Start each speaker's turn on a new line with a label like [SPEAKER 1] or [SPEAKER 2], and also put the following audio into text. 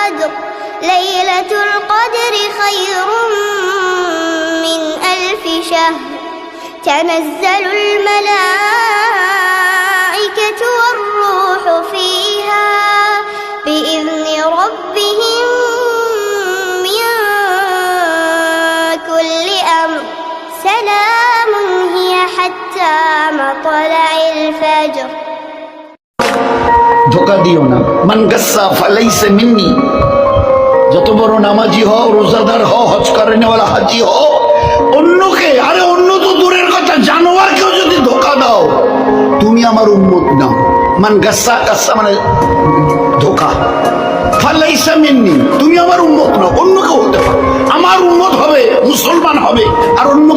[SPEAKER 1] القدر ليلة القدر خير من 1000 شهر تنزل الملائكة والروح فيها بإذن ربهم من كل أمر سلام هي حتى مطلع الفجر
[SPEAKER 2] ধোকা দিও না। মান গাসসা ফালাইসা মিন্নি, যত বড় নামাজি হও, রোজাদার হও, হজ করেনেওয়ালা হাজি হও, অন্যকে, আরে অন্য তো দূরের কথা, জানোয়ারকেও যদি ধোকা দাও তুমি আমার উম্মত না। মান গাসসা, গাসসা মানে ধোকা, ফালাইসা মিন্নি তুমি আমার উম্মত না, অন্য কেউ হতে পারে। আমার উম্মত হবে, মুসলমান হবে, আর অন্য